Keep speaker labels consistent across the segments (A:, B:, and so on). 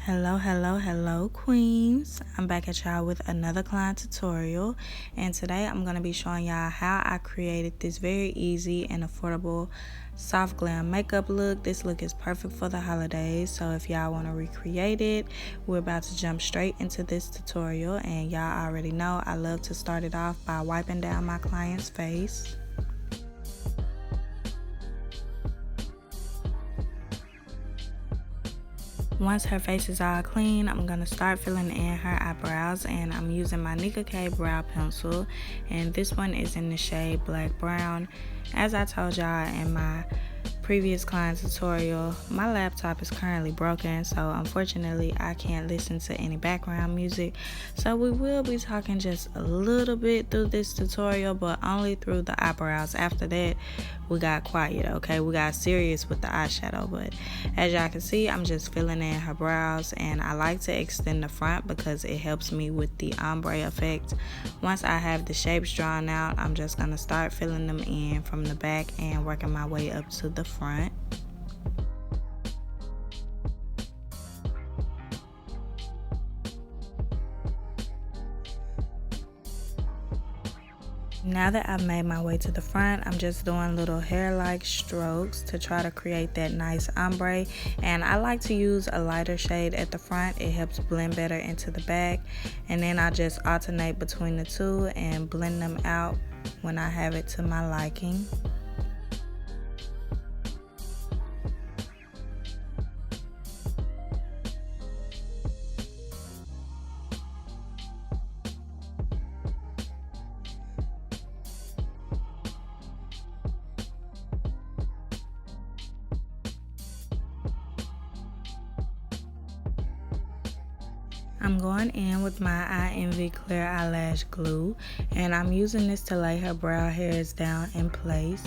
A: Hello queens. I'm back at y'all with another client tutorial, and today I'm going to be showing y'all how I created this very easy and affordable soft glam makeup look. This look is perfect for the holidays, so if y'all want to recreate it, we're about to jump straight into this tutorial. And y'all already know I love to start it off by wiping down my client's face. Once her face is all clean, I'm going to start filling in her eyebrows, and I'm using my Nicka K brow pencil, and this one is in the shade Black Brown. As I told y'all in my previous client tutorial, my laptop is currently broken, so unfortunately I can't listen to any background music, so we will be talking just a little bit through this tutorial, but only through the eyebrows. After that we got quiet, okay? We got serious with the eyeshadow. But as y'all can see, I'm just filling in her brows, and I like to extend the front because it helps me with the ombre effect. Once I have the shapes drawn out, I'm just gonna start filling them in from the back and working my way up to the front. Now that I've made my way to the front, I'm just doing little hair-like strokes to try to create that nice ombre. And I like to use a lighter shade at the front. It helps blend better into the back. And then I just alternate between the two and blend them out when I have it to my liking. I'm going in with my I.envy clear eyelash glue, and I'm using this to lay her brow hairs down in place.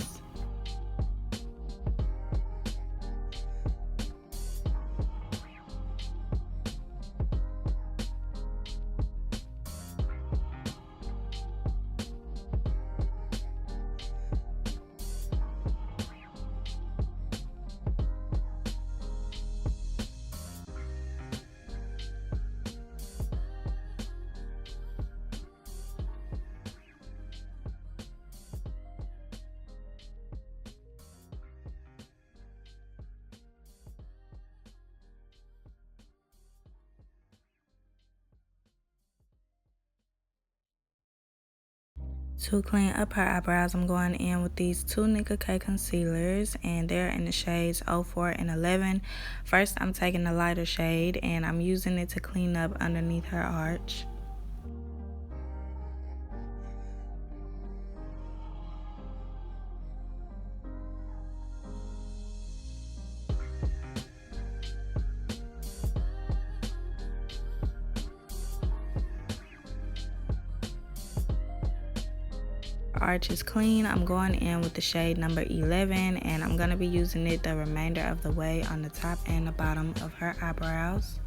A: To clean up her eyebrows, I'm going in with these two Nicka K concealers, and they're in the shades 04 and 11. First, I'm taking the lighter shade, and I'm using it to clean up underneath her arch. Arch is clean. I'm going in with the shade number 11, and I'm going to be using it the remainder of the way on the top and the bottom of her eyebrows.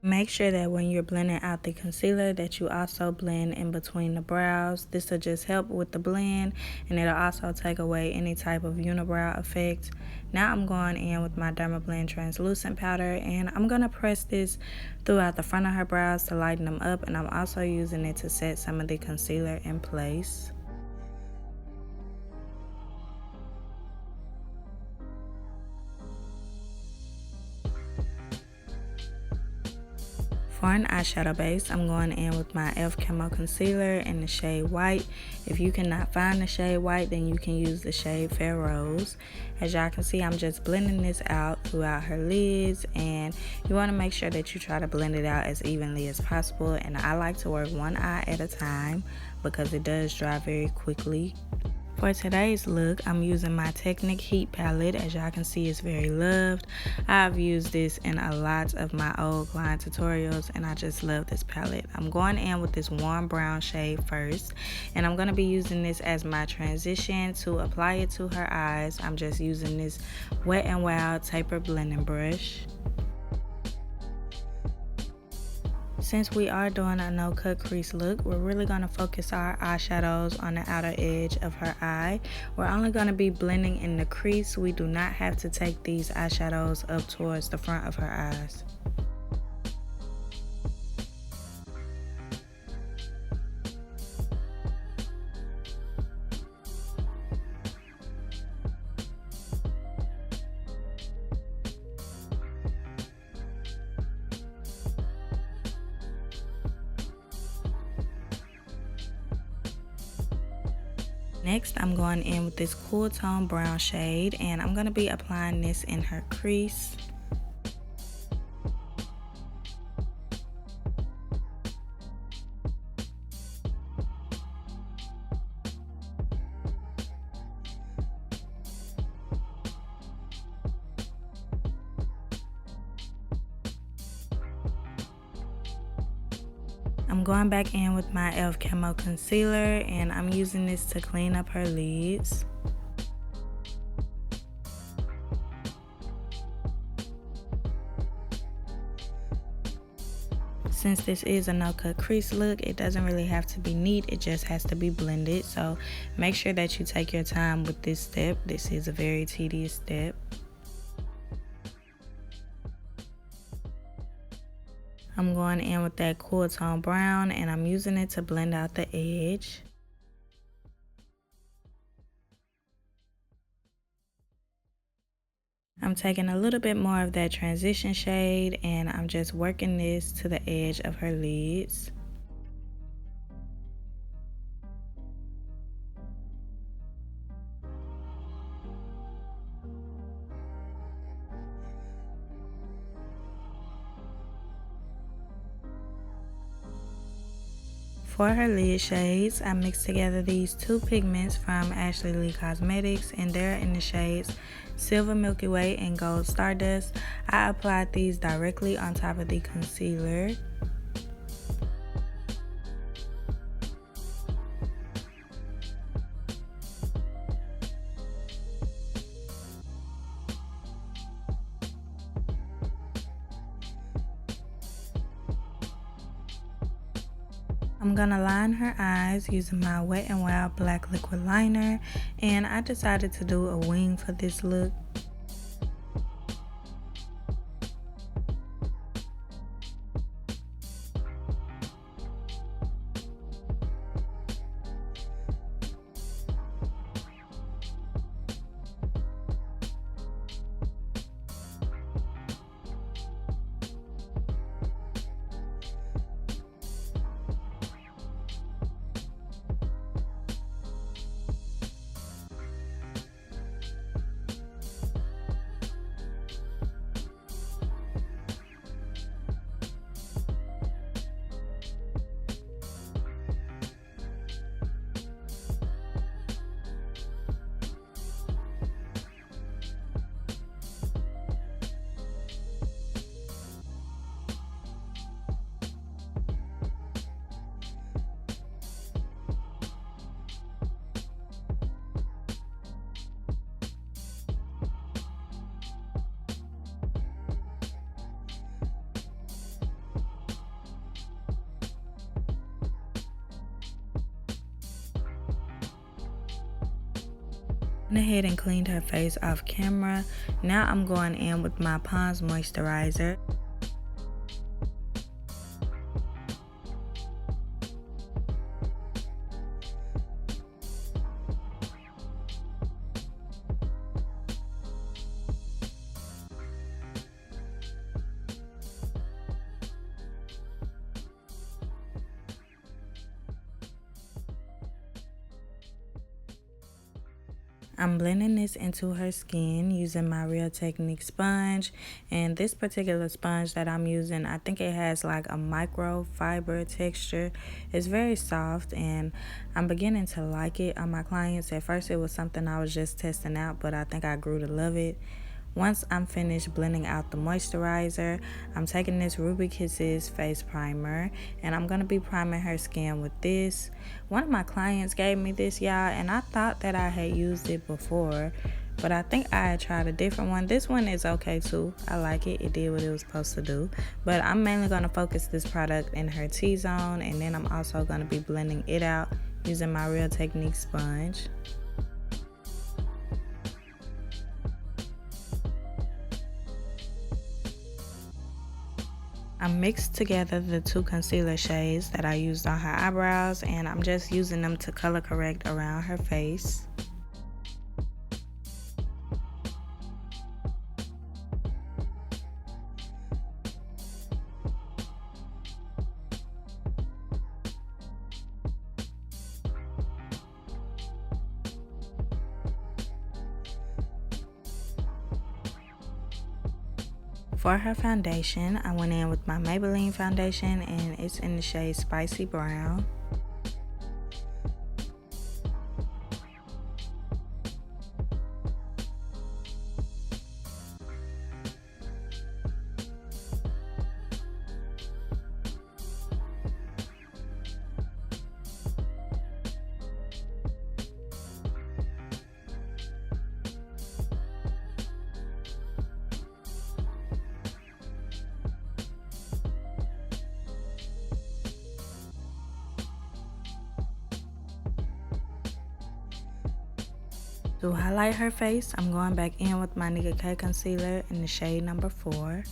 A: Make sure that when you're blending out the concealer that you also blend in between the brows. This will just help with the blend, and it'll also take away any type of unibrow effect. Now I'm going in with my Dermablend translucent powder, and I'm going to press this throughout the front of her brows to lighten them up, and I'm also using it to set some of the concealer in place. For an eyeshadow base, I'm going in with my e.l.f. Camo Concealer in the shade White. If you cannot find the shade White, then you can use the shade Fair Rose. As y'all can see, I'm just blending this out throughout her lids, and you want to make sure that you try to blend it out as evenly as possible. And I like to work one eye at a time because it does dry very quickly. For today's look, I'm using my Technic Heat Palette. As y'all can see, it's very loved. I've used this in a lot of my old Glam tutorials, and I just love this palette. I'm going in with this warm brown shade first, and I'm going to be using this as my transition to apply it to her eyes. I'm just using this Wet n Wild taper blending brush. Since we are doing a no cut crease look, we're really going to focus our eyeshadows on the outer edge of her eye. We're only going to be blending in the crease. We do not have to take these eyeshadows up towards the front of her eyes. Next, I'm going in with this cool tone brown shade, and I'm going to be applying this in her crease. I'm going back in with my e.l.f. Camo Concealer, and I'm using this to clean up her lids. Since this is a no cut crease look, it doesn't really have to be neat, it just has to be blended. So make sure that you take your time with this step. This is a very tedious step. I'm going in with that cool tone brown, and I'm using it to blend out the edge. I'm taking a little bit more of that transition shade, and I'm just working this to the edge of her lids. For her lid shades, I mixed together these two pigments from AshleyLeeCosmetics, and they're in the shades Silver Milky Way and Gold Stardust. I applied these directly on top of the concealer. I'm gonna line her eyes using my Wet n Wild black liquid liner, and I decided to do a wing for this look. Went ahead and cleaned her face off camera. Now I'm going in with my Pond's moisturizer. I'm blending this into her skin using my Real Technic sponge, and this particular sponge that I'm using, I think it has like a microfiber texture. It's very soft and I'm beginning to like it on my clients. At first it was something I was just testing out, but I think I grew to love it. Once I'm finished blending out the moisturizer, I'm taking this Ruby Kisses face primer and I'm going to be priming her skin with this. One of my clients gave me this, y'all, and I thought that I had used it before, but I think I had tried a different one. This one is okay too. I like it. It did what it was supposed to do. But I'm mainly going to focus this product in her T-zone, and then I'm also going to be blending it out using my Real Technique sponge. I mixed together the two concealer shades that I used on her eyebrows, and I'm just using them to color correct around her face. For her foundation, I went in with my Maybelline foundation and it's in the shade Spicy Brown. To highlight her face, I'm going back in with my Nicka K concealer in the shade number 4.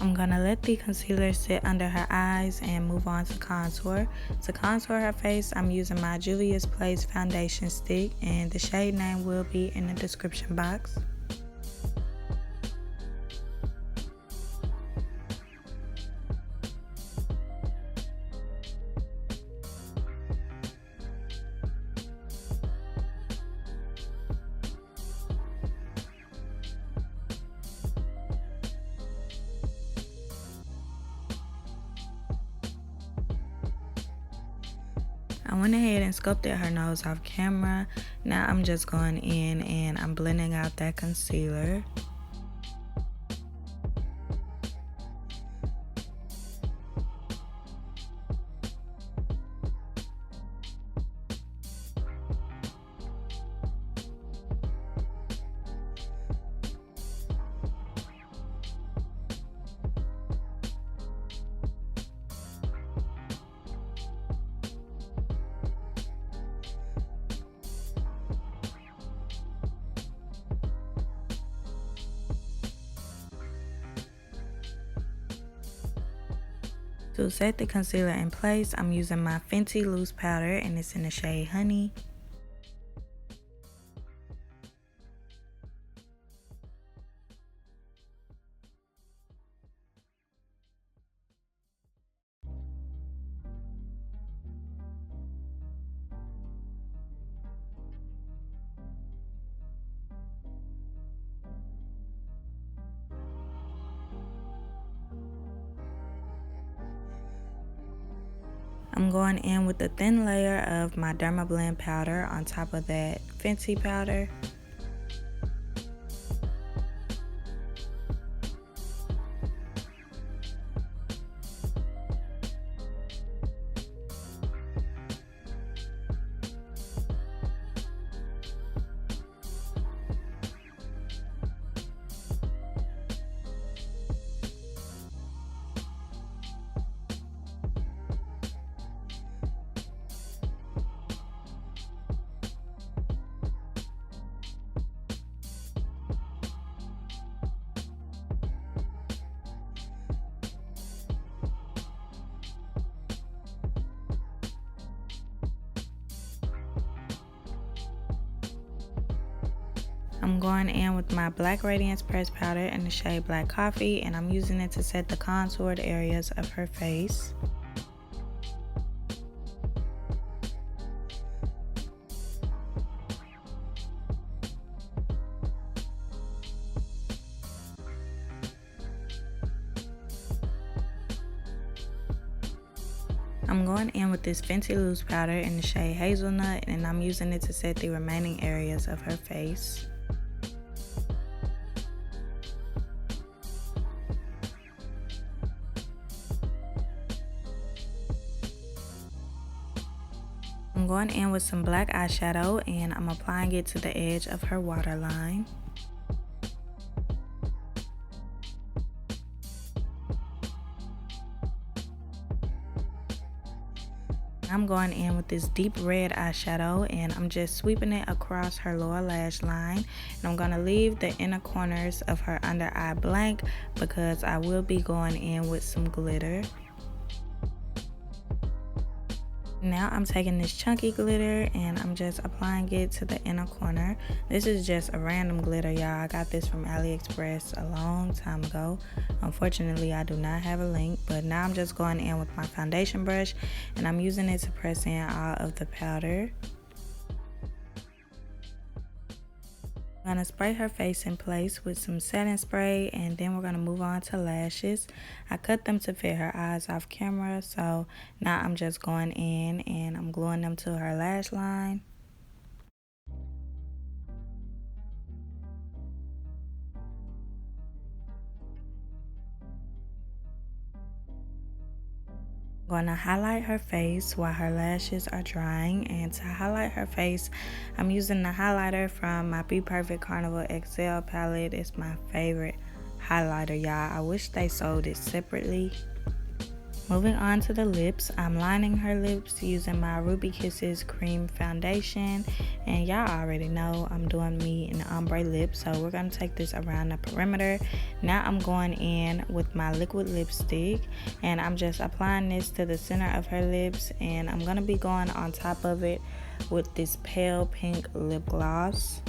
A: I'm gonna let the concealer sit under her eyes and move on to contour. To contour her face, I'm using my Juvias Place foundation stick, and the shade name will be in the description box. I went ahead and sculpted her nose off camera. Now I'm just going in and I'm blending out that concealer. To set the concealer in place, I'm using my Fenty loose powder and it's in the shade Honey. I'm going in with the thin layer of my Derma Blend powder on top of that Fenty powder. I'm going in with my Black Radiance Pressed Powder in the shade Black Coffee, and I'm using it to set the contoured areas of her face. I'm going in with this Fenty loose powder in the shade Hazelnut, and I'm using it to set the remaining areas of her face. I'm going in with some black eyeshadow and I'm applying it to the edge of her waterline. I'm going in with this deep red eyeshadow and I'm just sweeping it across her lower lash line, and I'm going to leave the inner corners of her under eye blank because I will be going in with some glitter. Now I'm taking this chunky glitter and I'm just applying it to the inner corner. This is just a random glitter, y'all. I got this from AliExpress a long time ago. Unfortunately, I do not have a link, but now I'm just going in with my foundation brush and I'm using it to press in all of the powder. I'm going to spray her face in place with some setting spray, and then we're going to move on to lashes. I cut them to fit her eyes off camera, so now I'm just going in and I'm gluing them to her lash line. I'm going to highlight her face while her lashes are drying, and to highlight her face I'm using the highlighter from my Bperfect Carnival XL palette. It's my favorite highlighter, y'all. I wish they sold it separately. Moving on to the lips, I'm lining her lips using my Ruby Kisses cream foundation, and y'all already know I'm doing me an ombre lip, so we're going to take this around the perimeter. Now I'm going in with my liquid lipstick and I'm just applying this to the center of her lips, and I'm going to be going on top of it with this pale pink lip gloss.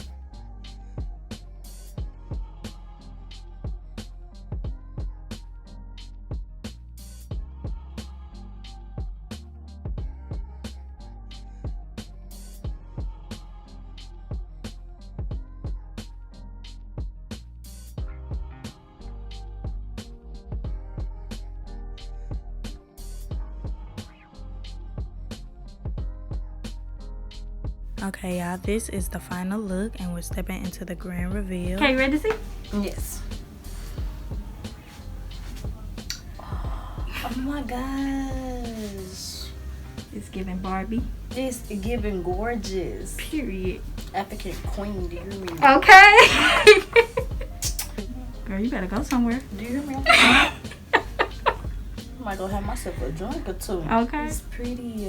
A: Okay, y'all, this is the final look, and we're stepping into the grand reveal.
B: Okay, you ready to see?
C: Yes. Oh my gosh.
B: It's giving Barbie.
C: It's giving gorgeous.
B: Period.
C: African queen, do you hear me?
B: Okay. Girl, you better go somewhere.
C: Do you hear me? I might go have myself a drink or two.
B: Okay.
C: It's pretty.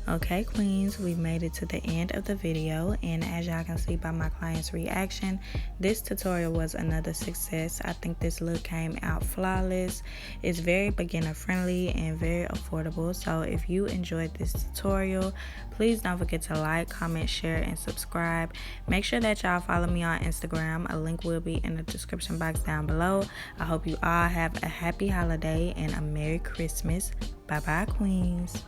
A: Okay, queens, we've made it to the end of the video, and as y'all can see by my client's reaction, this tutorial was another success. I think this look came out flawless. It's very beginner friendly and very affordable, so if you enjoyed this tutorial, please don't forget to like, comment, share, and subscribe. Make sure that y'all follow me on Instagram. A link will be in the description box down below. I hope you all have a happy holiday and a Merry Christmas. Bye bye, queens.